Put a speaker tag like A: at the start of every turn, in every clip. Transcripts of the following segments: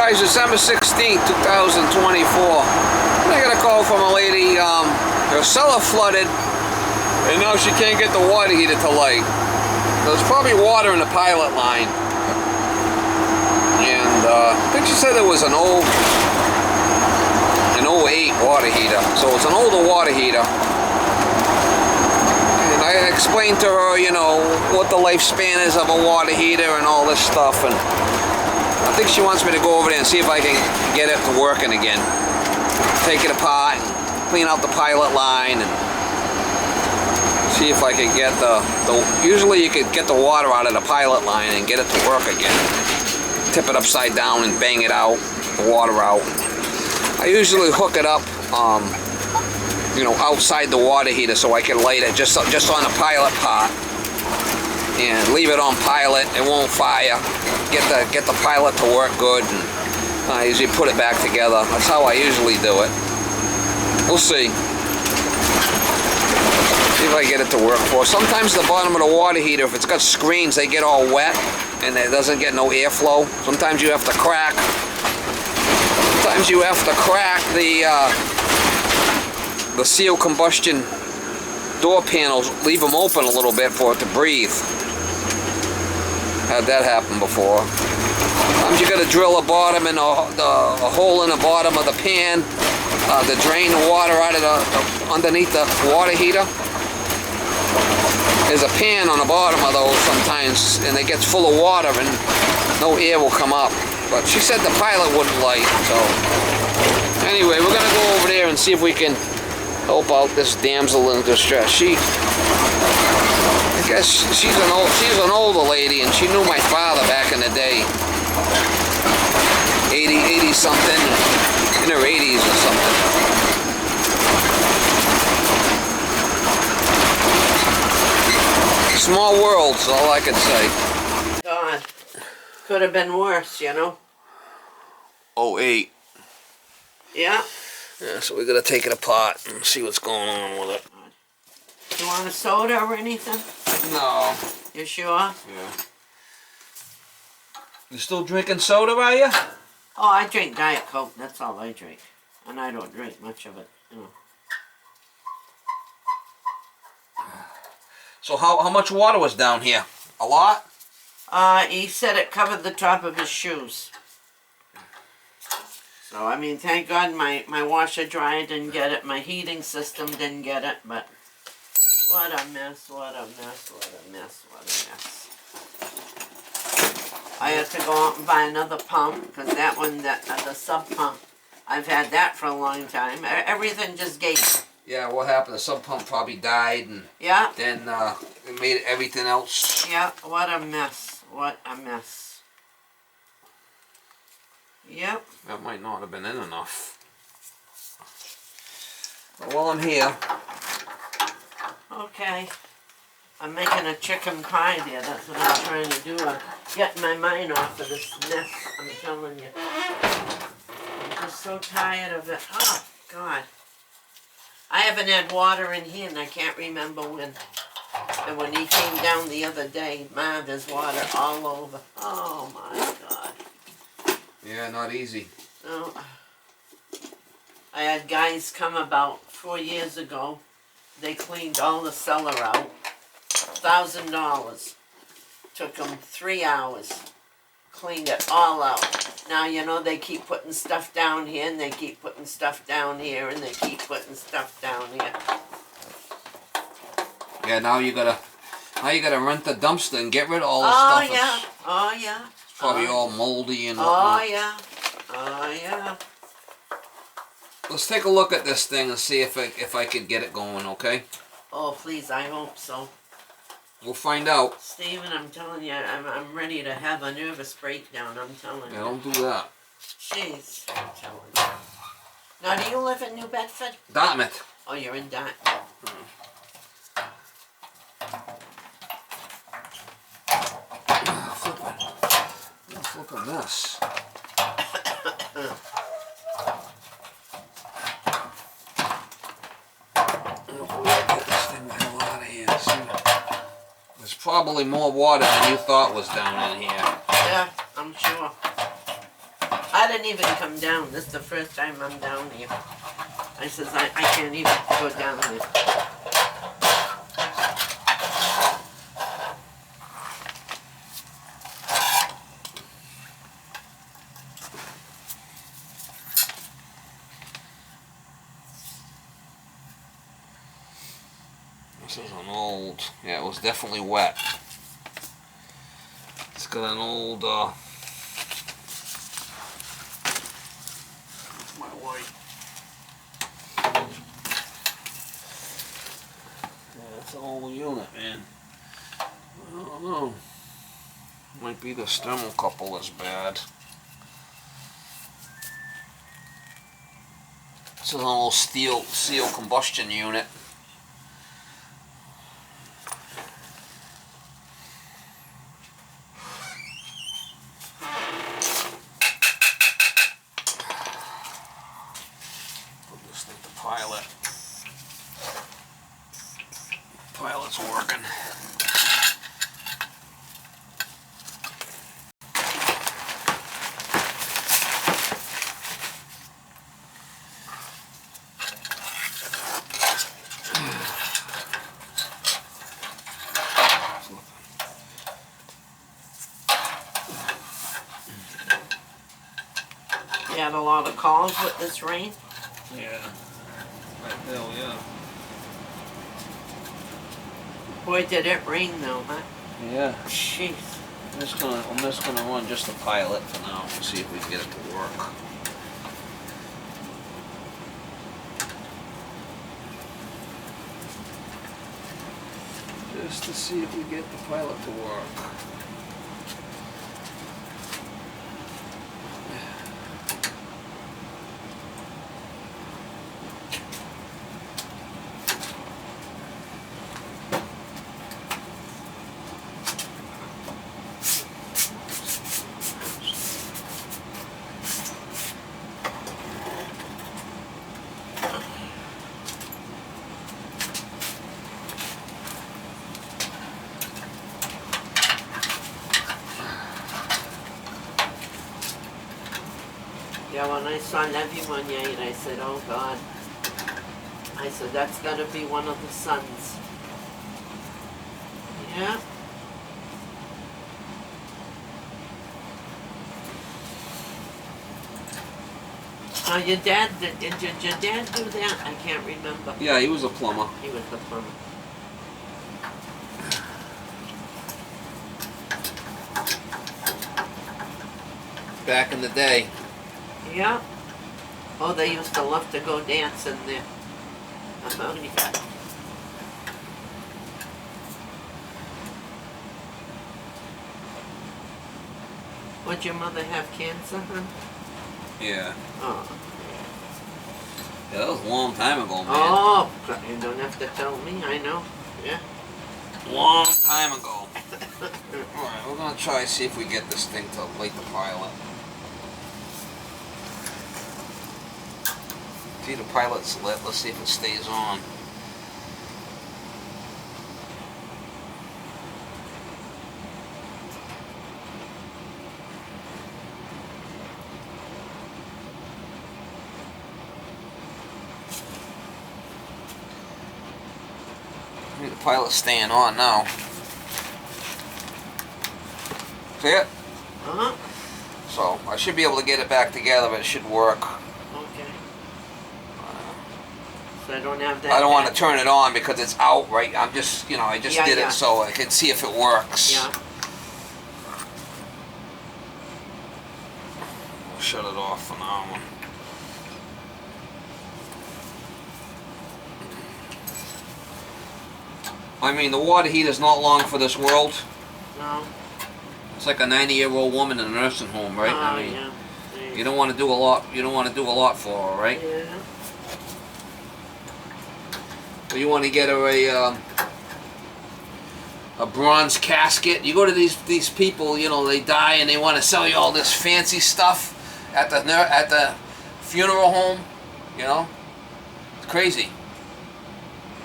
A: Guys, December 16th, 2024. I got a call from a lady. Her cellar flooded, and now she can't get the water heater to light. There's probably water in the pilot line. And I think she said it was an 08 water heater. So it's an older water heater. And I explained to her, you know, what the lifespan is of a water heater and all this stuff. And I think she wants me to go over there and see if I can get it to working again. Take it apart and clean out the pilot line and see if I can get usually you could get the water out of the pilot line and get it to work again. Tip it upside down and bang it out, the water out. I usually hook it up, you know, outside the water heater so I can light it just on the pilot part. And leave it on pilot, it won't fire. Get the pilot to work good, and I usually put it back together. That's how I usually do it. We'll see. See if I get it to work for. Sometimes the bottom of the water heater, if it's got screens, they get all wet and it doesn't get no airflow. Sometimes you have to crack. Sometimes you have to crack the seal combustion door panels. Leave them open a little bit for it to breathe. Had that happen before. Sometimes you got to drill a bottom and a hole in the bottom of the pan to drain the water out of underneath the water heater. There's a pan on the bottom of those sometimes, and it gets full of water and no air will come up. But she said the pilot wouldn't light, so anyway, we're gonna go over there and see if we can help out this damsel in distress. I guess she's an older lady, and she knew my father back in the day. 80 something, in her 80s or something. Small world's all I could say.
B: God, could have been worse, you know.
A: 08.
B: Yeah.
A: Yeah, so we gotta take it apart and see what's going on with it.
B: You want a soda or anything?
A: No.
B: You sure?
A: Yeah. You still drinking soda, are you?
B: Oh, I drink Diet Coke. That's all I drink. And I don't drink much of it, you know.
A: So how much water was down here? A lot?
B: He said it covered the top of his shoes. So, I mean, thank God my washer dryer didn't get it. My heating system didn't get it, but what a mess, what a mess, what a mess, what a mess. I had to go out and buy another pump, because that one, the sub pump, I've had that for a long time. Everything just gave.
A: Yeah, what happened? The sub pump probably died, and
B: yeah,
A: then it made everything else.
B: Yeah, what a mess, what a mess. Yep.
A: That might not have been in enough. But while I'm here.
B: Okay. I'm making a chicken pie there. That's what I'm trying to do. I'm getting my mind off of this mess. I'm telling you. I'm just so tired of it. Oh, God. I haven't had water in here, and I can't remember when. And when he came down the other day, man, there's water all over. Oh, my God.
A: Yeah, not easy.
B: No. I had guys come about 4 years ago. They cleaned all the cellar out. $1,000. Took them 3 hours. Cleaned it all out. Now, you know, they keep putting stuff down here, and they keep putting stuff down here, and they keep putting stuff down here.
A: Yeah, now you gotta rent the dumpster and get rid of all the stuff.
B: Oh, yeah. Oh, yeah.
A: It's probably all moldy and whatnot.
B: Oh, yeah. Oh, yeah.
A: Let's take a look at this thing and see if I could get it going, okay?
B: Oh, please, I hope so.
A: We'll find out.
B: Stephen, I'm telling you, I'm ready to have a nervous breakdown, I'm telling you.
A: Yeah, don't do that.
B: Jeez, I'm telling you. Now, do you live in New Bedford?
A: Dartmouth.
B: Oh, you're in Dartmouth.
A: Flipping this. There's probably more water than you thought was down in here.
B: Yeah, I'm sure. I I didn't even come down. This is the first time I'm down here. I says, I can't even go down there.
A: This is an old, yeah, it was definitely wet. It's got an old, my wife. Yeah, it's an old unit, man. I don't know. Might be the thermocouple is bad. This is an old steel combustion unit. Pilot's working.
B: You had a lot of calls with this rain?
A: Yeah. Hell yeah.
B: Boy, did it rain though, huh?
A: Yeah.
B: Jeez.
A: I'm just gonna run just the pilot for now and see if we can get it to work. Just to see if we get the pilot to work.
B: Yeah, when I saw lavimoniere, I said, oh God. I said, that's gotta be one of the sons. Yeah. Your dad, did your dad do that? I can't remember.
A: Yeah, he was a plumber.
B: He was the plumber.
A: Back in the day.
B: Yeah. Oh, they used to love to go dance in there. Yeah. Would your mother have cancer, huh?
A: Yeah.
B: Oh.
A: Yeah, that was a long time ago, man.
B: Oh, you don't have to tell me, I know. Yeah.
A: Long time ago. Alright, we're gonna try to see if we get this thing to light the pilot. See, the pilot's lit. Let's see if it stays on. The pilot's staying on now. See it?
B: Uh-huh.
A: So, I should be able to get it back together, but it should work.
B: Okay. So I don't have that.
A: I don't want to turn it on because it's out, right? I'm just, I just did
B: Yeah.
A: it so I can see if it works.
B: Yeah.
A: I'll shut it off for now. I mean, the water heater's not long for this world.
B: No.
A: It's like a 90-year-old woman in a nursing home, right?
B: Oh,
A: I mean,
B: yeah.
A: you don't want to do a lot. You don't want to do a lot for her, right?
B: Yeah.
A: But you want to get her a bronze casket. You go to these people, they die and they want to sell you all this fancy stuff at the funeral home. It's crazy.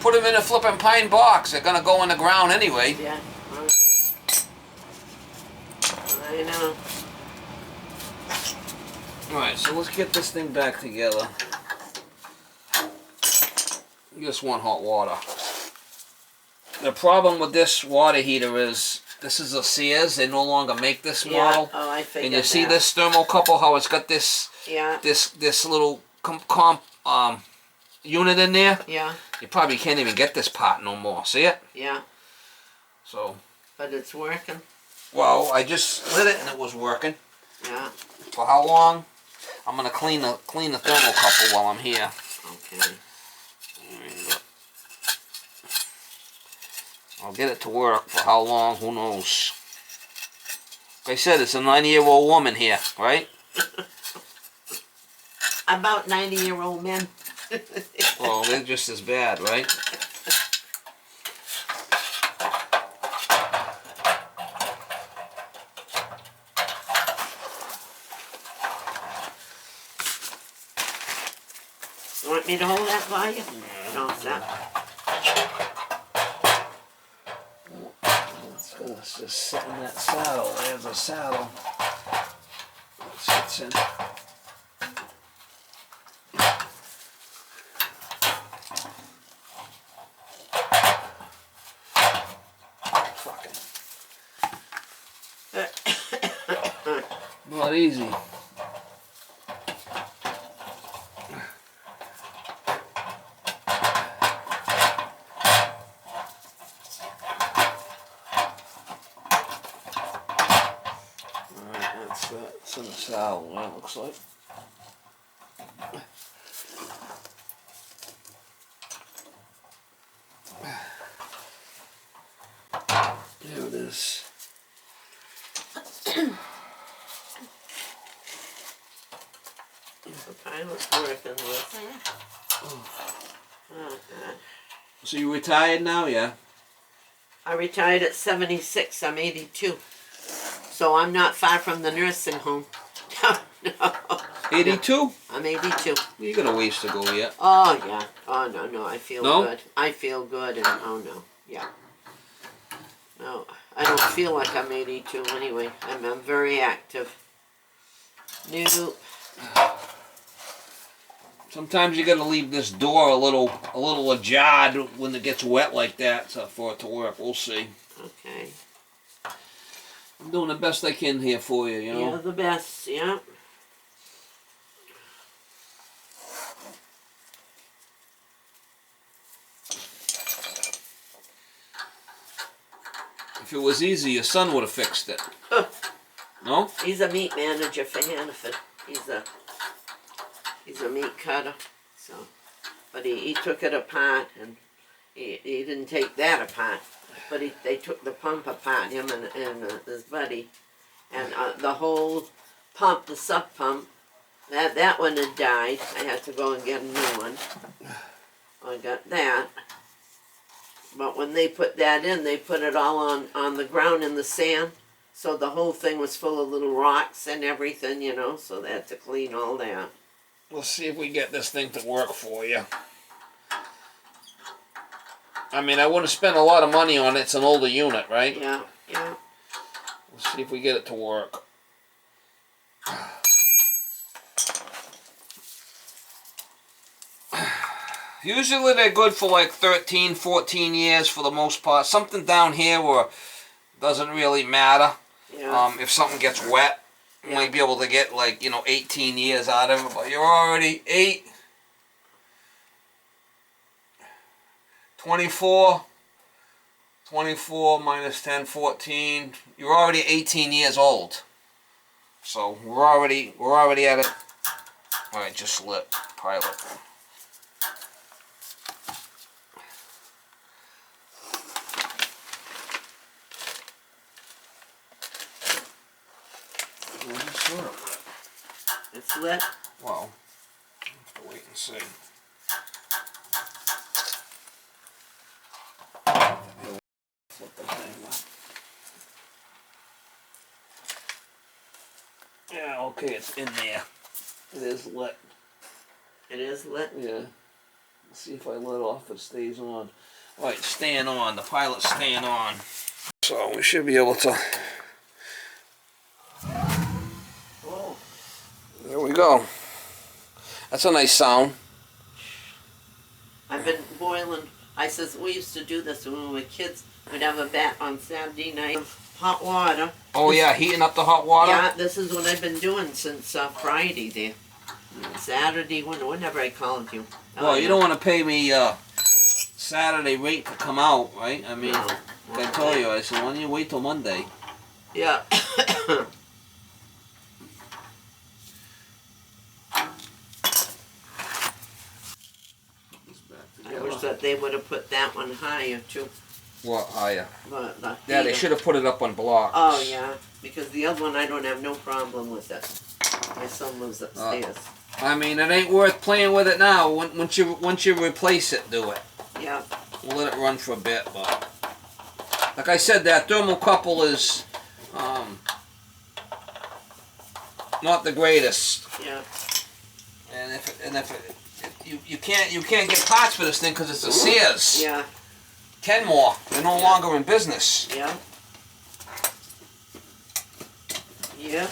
A: Put them in a flippin' pine box. They're gonna go in the ground anyway.
B: Yeah. I know.
A: Alright, so let's get this thing back together. Just want hot water. The problem with this water heater is, this is a Sears. They no longer make this model.
B: Oh, I figured
A: And you see
B: that.
A: this thermocouple, how it's got this this little unit in there?
B: Yeah.
A: You probably can't even get this part no more. See it?
B: Yeah.
A: So.
B: But it's working.
A: Well, I just lit it and it was working.
B: Yeah.
A: For how long? I'm gonna clean the thermocouple while I'm here.
B: Okay.
A: I'll get it to work. For how long? Who knows? Like I said, it's a 90-year-old woman here, right?
B: About 90-year-old men.
A: Well, they're just as bad, right?
B: You want me to hold that for you? No, sir.
A: Let's just sit in that saddle. There's a saddle. It sits in. Not easy. It's in the saddle, what it looks like. There it is.
B: The pilot's working with. Oh, God.
A: So you retired now, yeah?
B: I retired at 76. I'm 82. So I'm not far from the nursing home. No.
A: 82?
B: I'm 82.
A: You got a ways to go yet.
B: Oh, yeah. Oh, no. I feel
A: No?
B: good. I feel good and oh, no. Yeah. No, I don't feel like I'm 82 anyway. I'm very active. New.
A: Sometimes you gotta leave this door a little ajar when it gets wet like that for it to work. We'll see.
B: Okay.
A: I'm doing the best I can here for you, you know?
B: You're the best, yeah.
A: If it was easy, your son would have fixed it. No?
B: He's a meat manager for Hannaford. He's a meat cutter. So, but he took it apart and he didn't take that apart. But they took the pump apart, him and his buddy, and the whole pump, the sub pump, that one had died. I had to go and get a new one. I got that. But when they put that in, they put it all on the ground in the sand. So the whole thing was full of little rocks and everything, you know, so they had to clean all that.
A: Let's see if we get this thing to work for you. I mean, I wouldn't spend a lot of money on it. It's an older unit, right?
B: Yeah, yeah.
A: Let's see if we get it to work. Usually they're good for like 13, 14 years for the most part. Something down here where it doesn't really matter.
B: Yeah.
A: If something gets wet, you might be able to get like, 18 years out of it, but you're already 24 minus 10, 14. You're already 18 years old. So we're already at it. All right, just lit pilot.
B: It's lit.
A: Well, we'll wait and see. Flip the thing. Yeah, okay, it's in there. It is lit.
B: It is lit?
A: Yeah. Let's see if I let off, it stays on. Alright, staying on. The pilot's staying on. So we should be able to...
B: Oh.
A: There we go. That's a nice sound.
B: I've been boiling. I says we used to do this when we were kids. We'd have a bat on Saturday night, hot water.
A: Oh yeah, heating up the hot water?
B: Yeah, this is what I've been doing since Friday there. Saturday, whenever I called you.
A: Well, you don't want to pay me Saturday rate to come out, right? I mean,
B: No.
A: I told you, I said, why don't you wait till Monday?
B: Yeah. I wish that they would have put that one higher too.
A: What higher?
B: The
A: Yeah, they
B: heater.
A: should have put it up on blocks.
B: Oh yeah, because the other one I don't have no problem with it. My son lives upstairs.
A: I mean, it ain't worth playing with it now. Once you replace it, do it.
B: Yeah.
A: We'll let it run for a bit, but like I said, that thermocouple is not the greatest.
B: Yeah.
A: You can't get parts for this thing because it's a Sears.
B: Yeah.
A: Kenmore, they're no longer in business.
B: Yeah. Yeah.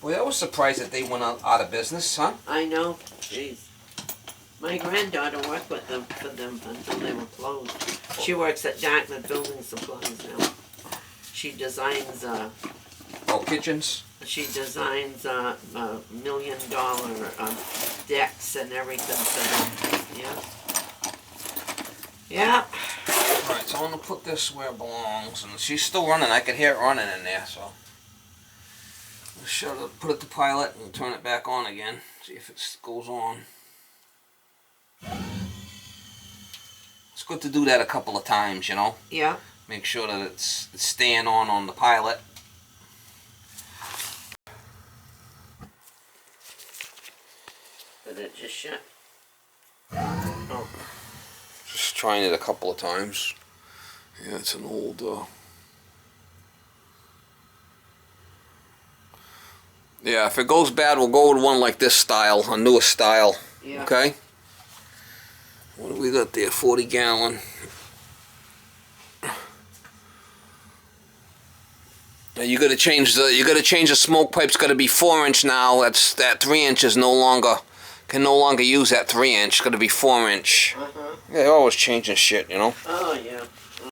A: Boy, I was surprised that they went out of business, huh?
B: I know. Jeez. My granddaughter worked with them for them until they were closed. She works at Dartmouth Building Supplies now. She designs
A: Kitchens.
B: She designs $1 million decks and everything for them. Yeah. Yeah.
A: Alright, so I'm going to put this where it belongs. And she's still running. I can hear it running in there, so. Shut it, put it to pilot and turn it back on again. See if it goes on. It's good to do that a couple of times, you know.
B: Yeah.
A: Make sure that it's staying on the pilot.
B: But it just shut. Oh.
A: Just trying it a couple of times. Yeah, it's an old. Yeah, if it goes bad, we'll go with one like this style, a newer style.
B: Yeah.
A: Okay. What do we got there? 40 gallon. Now you got to change the smoke pipe's got to be 4-inch now. That 3-inch is can no longer use that 3-inch. Got to be 4-inch.
B: Uh-huh.
A: Yeah, they're always changing shit, you know.
B: Oh